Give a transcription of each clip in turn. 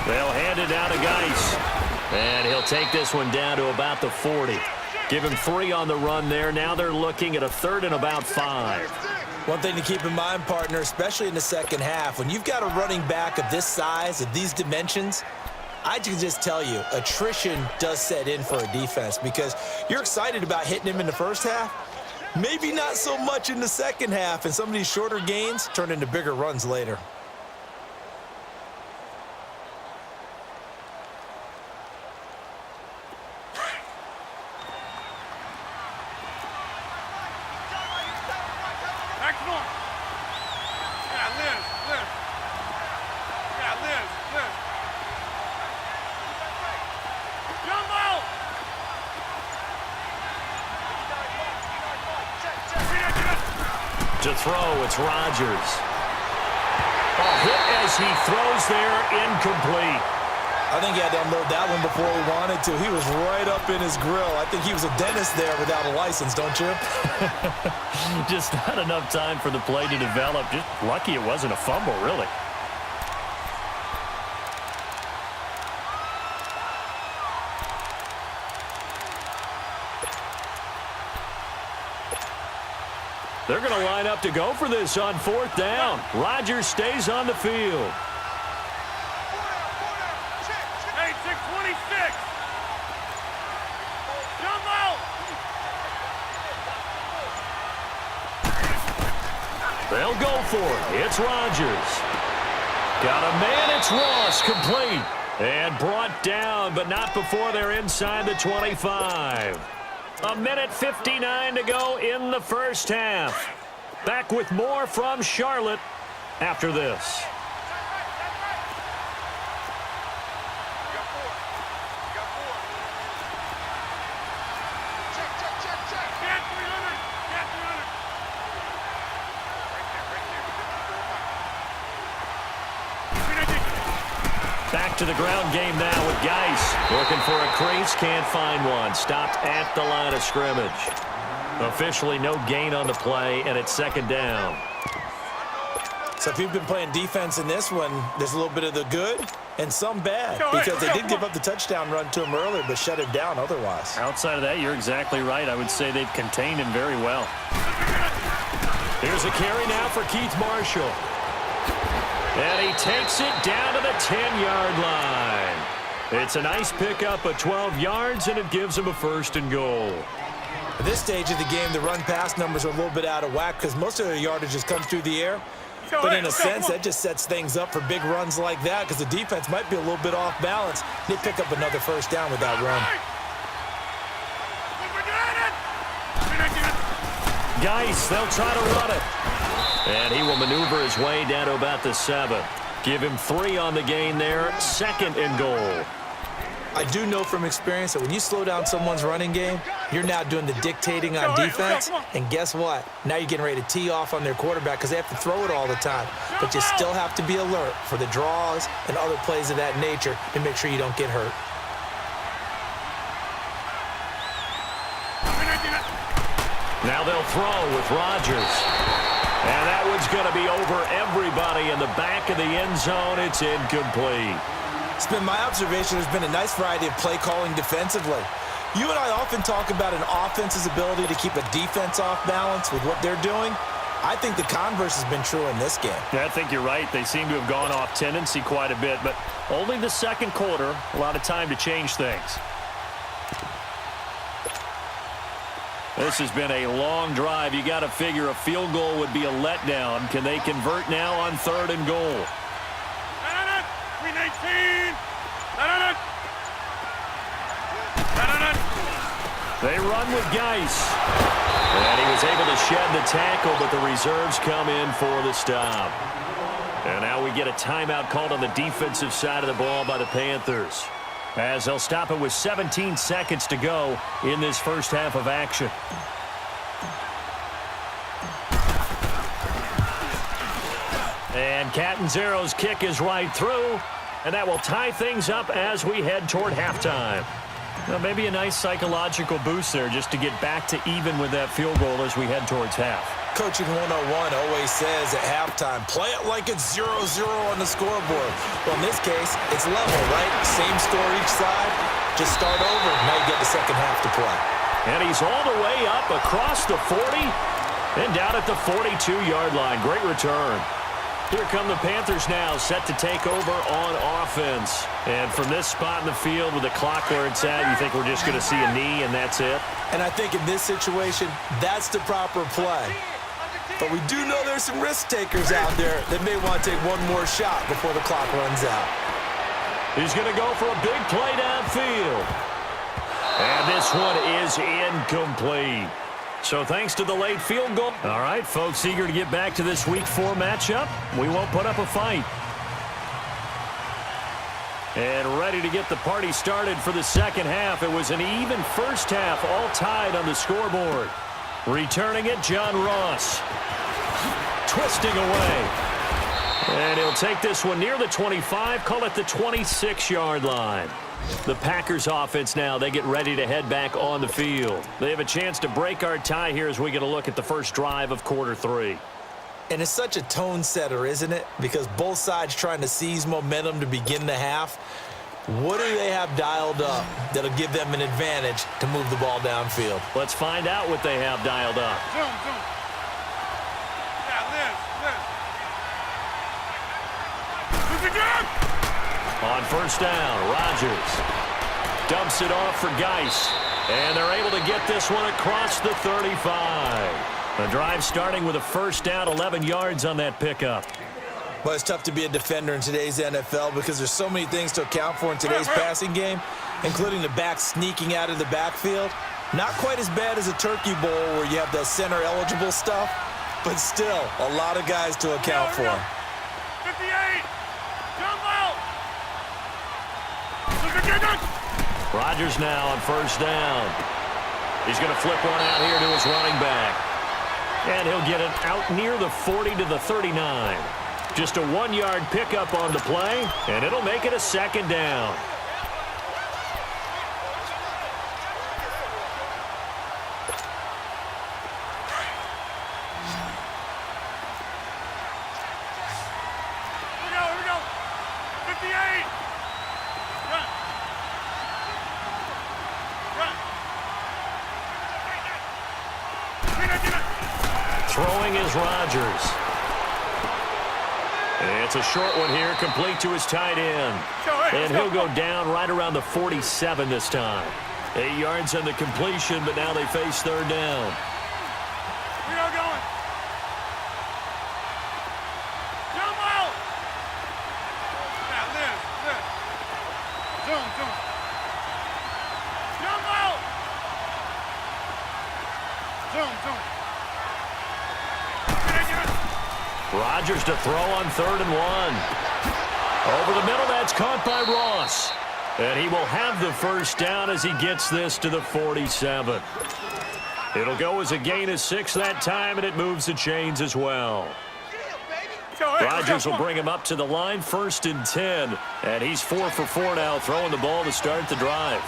They'll hand it down to Geis. And he'll take this one down to about the 40. Give him 3 on the run there. Now they're looking at a 3rd and about 5. One thing to keep in mind, partner, especially in the second half, when you've got a running back of this size, of these dimensions, I can just tell you, attrition does set in for a defense because you're excited about hitting him in the first half. Maybe not so much in the second half, and some of these shorter gains turn into bigger runs later. To throw, it's Rodgers. A hit as he throws there, incomplete. I think he had to unload that one before he wanted to. He was right up in his grill. I think he was a dentist there without a license, don't you? Just not enough time for the play to develop. Just lucky it wasn't a fumble, really. They're going to line up to go for this on 4th down. Rodgers stays on the field. Hey, 626. Jumbo. They'll go for it. It's Rodgers. Got a man. It's Ross. Complete. And brought down, but not before they're inside the 25. A minute 59 to go in the first half. Back with more from Charlotte after this. Back to the ground game now with Geis. Looking for a crease, can't find one. Stopped at the line of scrimmage. Officially no gain on the play, and it's 2nd down. So if you've been playing defense in this one, there's a little bit of the good and some bad because they did give up the touchdown run to him earlier but shut him down otherwise. Outside of that, you're exactly right. I would say they've contained him very well. Here's a carry now for Keith Marshall. And he takes it down to the 10-yard line. It's a nice pickup of 12 yards, and it gives him a 1st and goal. At this stage of the game, the run-pass numbers are a little bit out of whack because most of their yardage just comes through the air. But in a sense, that just sets things up for big runs like that because the defense might be a little bit off balance. They pick up another 1st down with that run. Geis, they'll try to run it. And he will maneuver his way down to about the 7. Give him 3 on the gain there. 2nd and goal. I do know from experience that when you slow down someone's running game, you're now doing the dictating on defense. And guess what? Now you're getting ready to tee off on their quarterback because they have to throw it all the time. But you still have to be alert for the draws and other plays of that nature to make sure you don't get hurt. Now they'll throw with Rodgers. And that one's going to be over everybody in the back of the end zone. It's incomplete. It's been my observation there's been a nice variety of play calling defensively. You and I often talk about an offense's ability to keep a defense off balance with what they're doing. I think the converse has been true in this game. Yeah, I think you're right. They seem to have gone off tendency quite a bit, but only the 2nd quarter, a lot of time to change things. This has been a long drive. You got to figure a field goal would be a letdown. Can they convert now on 3rd and goal? They run with Geis. And he was able to shed the tackle, but the reserves come in for the stop. And now we get a timeout called on the defensive side of the ball by the Panthers, as they'll stop it with 17 seconds to go in this first half of action. And Catanzaro's kick is right through, and that will tie things up as we head toward halftime. Well, maybe a nice psychological boost there just to get back to even with that field goal as we head towards half. Coaching 101 always says at halftime, play it like it's 0-0 on the scoreboard. Well, in this case, it's level, right? Same score each side. Just start over. Now you get the second half to play. And he's all the way up across the 40 and down at the 42-yard line. Great return. Here come the Panthers now, set to take over on offense. And from this spot in the field with the clock where it's at, you think we're just going to see a knee and that's it? And I think in this situation, that's the proper play. But we do know there's some risk takers out there that may want to take one more shot before the clock runs out. He's going to go for a big play downfield. And this one is incomplete. So thanks to the late field goal. All right, folks, eager to get back to this Week 4 matchup. We won't put up a fight. And ready to get the party started for the second half. It was an even first half, all tied on the scoreboard. Returning it, John Ross. Twisting away. And he'll take this one near the 25, call it the 26-yard line. The Packers offense now, they get ready to head back on the field. They have a chance to break our tie here as we get a look at the first drive of quarter 3. And it's such a tone setter, isn't it? Because both sides trying to seize momentum to begin the half. What do they have dialed up that'll give them an advantage to move the ball downfield? Let's find out what they have dialed up. Zoom, zoom. Yeah, Liz, Liz. Look again! On first down, Rodgers dumps it off for Geis. And they're able to get this one across the 35. The drive starting with a first down, 11 yards on that pickup. Well, it's tough to be a defender in today's NFL because there's so many things to account for in today's passing game, including the back sneaking out of the backfield. Not quite as bad as a turkey bowl where you have the center-eligible stuff, but still a lot of guys to account for. 58! Jump out! Rodgers now on first down. He's going to flip one out here to his running back. And he'll get it out near the 40 to the 39. Just a 1-yard pickup on the play, and it'll make it a second down. Here we go. 58! Run. Throwing is Rodgers. It's a short one here, complete to his tight end. And he'll go down right around the 47 this time. 8 yards on the completion, but now they face third down. We are going. Jump out! Yeah, Liz. Zoom, zoom. Jump out! Zoom, zoom. Rodgers to throw on 3rd and 1. Over the middle, that's caught by Ross. And he will have the first down as he gets this to the 47. It'll go as a gain of 6 that time, and it moves the chains as well. Rodgers will bring him up to the line, 1st and 10. And he's 4 for 4 now, throwing the ball to start the drive.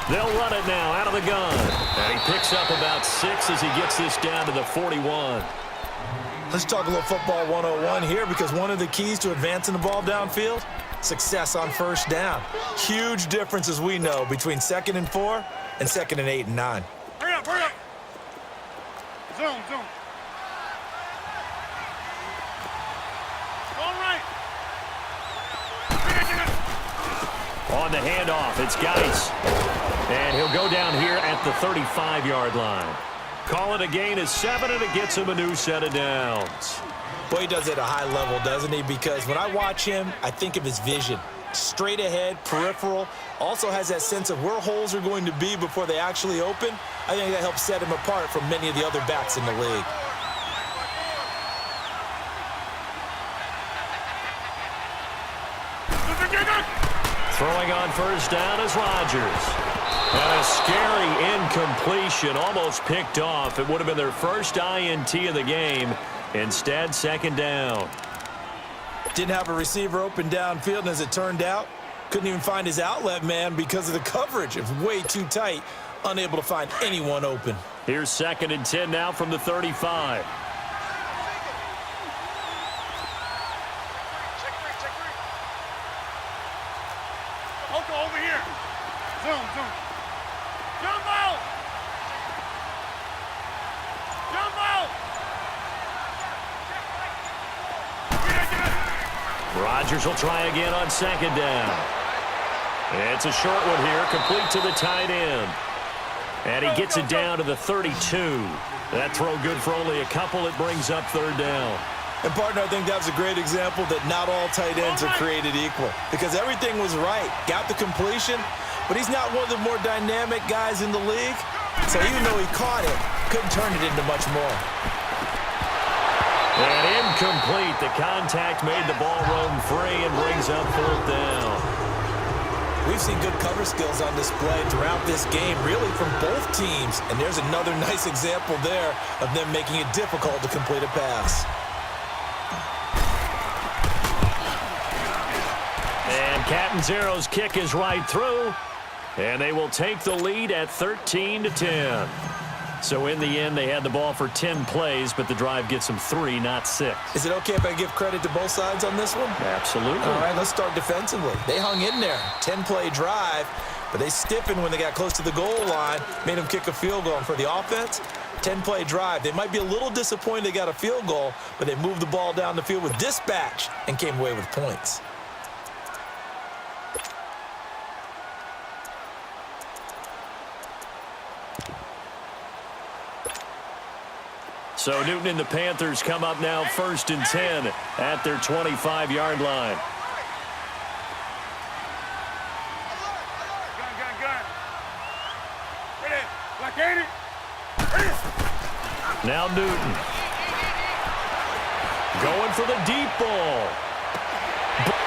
They'll run it now out of the gun. And he picks up about 6 as he gets this down to the 41. Let's talk a little football 101 here because one of the keys to advancing the ball downfield, success on first down. Huge difference, as we know, between 2nd and 4 and 2nd and 8 and 9. Hurry up, hurry up. Zoom, zoom. All right. On the handoff, it's Geis. And he'll go down here at the 35-yard line. Call it a gain of 7, and it gets him a new set of downs. Boy, he does it at a high level, doesn't he? Because when I watch him, I think of his vision. Straight ahead, peripheral. Also has that sense of where holes are going to be before they actually open. I think that helps set him apart from many of the other backs in the league. Throwing on first down is Rodgers. And a scary incompletion, almost picked off. It would have been their first INT of the game. Instead, 2nd down. Didn't have a receiver open downfield, and as it turned out, couldn't even find his outlet man because of the coverage. It was way too tight unable to find anyone open. Here's 2nd and 10 now from the 35. Over here. Zoom. Jump out. Rodgers will try again on 2nd down. It's a short one here, complete to the tight end. And he gets it down to the 32. That throw good for only a couple. It brings up 3rd down. And, partner, I think that was a great example that not all tight ends are created equal, because everything was right. Got the completion, but he's not one of the more dynamic guys in the league. So even though he caught it, couldn't turn it into much more. And incomplete. The contact made the ball roam free and brings up 4th down. We've seen good cover skills on display throughout this game, really from both teams. And there's another nice example there of them making it difficult to complete a pass. And Catanzaro's kick is right through. And they will take the lead at 13-10. So in the end, they had the ball for 10 plays, but the drive gets them 3, not 6. Is it okay if I give credit to both sides on this one? Absolutely. All right, let's start defensively. They hung in there. 10-play drive, but they stiffened when they got close to the goal line, made them kick a field goal. And for the offense, 10-play drive. They might be a little disappointed they got a field goal, but they moved the ball down the field with dispatch and came away with points. So Newton and the Panthers come up now 1st and 10 at their 25-yard line. Gun. Ready. Blockade it. Now Newton. Going for the deep ball.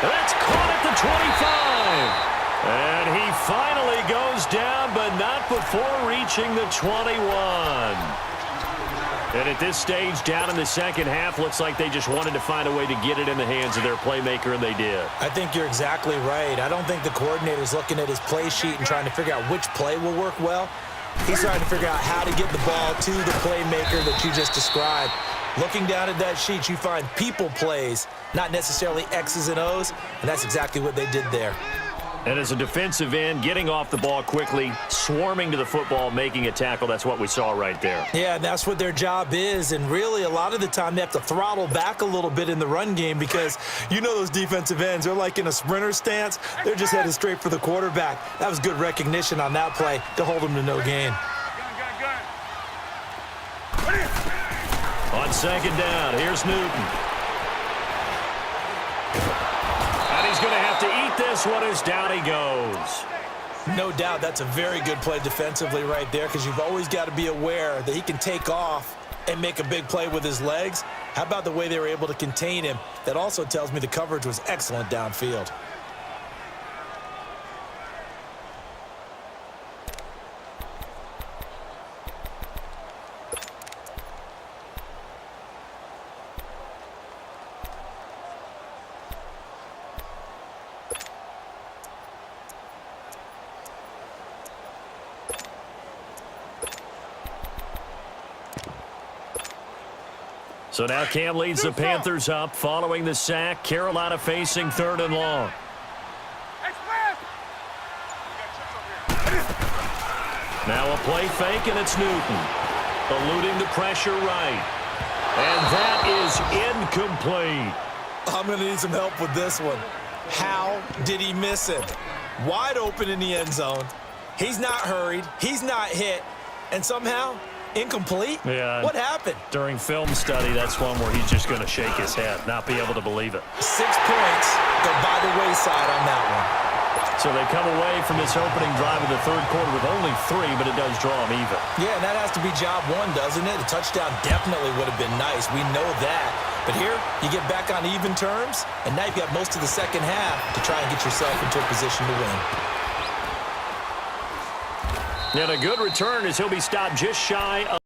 That's caught at the 25. And he finally goes down, but not before reaching the 21. And at this stage, down in the second half, looks like they just wanted to find a way to get it in the hands of their playmaker, and they did. I think you're exactly right. I don't think the coordinator's looking at his play sheet and trying to figure out which play will work well. He's trying to figure out how to get the ball to the playmaker that you just described. Looking down at that sheet, you find people plays, not necessarily X's and O's, and that's exactly what they did there. And as a defensive end, getting off the ball quickly, swarming to the football, making a tackle, that's what we saw right there. Yeah, and that's what their job is. And really, a lot of the time, they have to throttle back a little bit in the run game because you know those defensive ends, they're like in a sprinter stance. They're just headed straight for the quarterback. That was good recognition on that play to hold them to no gain. On 2nd down, here's Newton. He's going to have to eat this one as down he goes. No doubt that's a very good play defensively right there, because you've always got to be aware that he can take off and make a big play with his legs. How about the way they were able to contain him? That also tells me the coverage was excellent downfield. So now Cam leads the Panthers up following the sack. Carolina facing 3rd and long. Now a play fake, and it's Newton. Eluding the pressure right. And that is incomplete. I'm going to need some help with this one. How did he miss him? Wide open in the end zone. He's not hurried. He's not hit. And somehow, incomplete? Yeah. What happened? During film study, that's one where he's just going to shake his head, not be able to believe it. 6 points go by the wayside on that one. So they come away from this opening drive of the 3rd quarter with only 3, but it does draw them even. Yeah, and that has to be job one, doesn't it? A touchdown definitely would have been nice. We know that. But here, you get back on even terms, and now you've got most of the second half to try and get yourself into a position to win. And a good return as he'll be stopped just shy of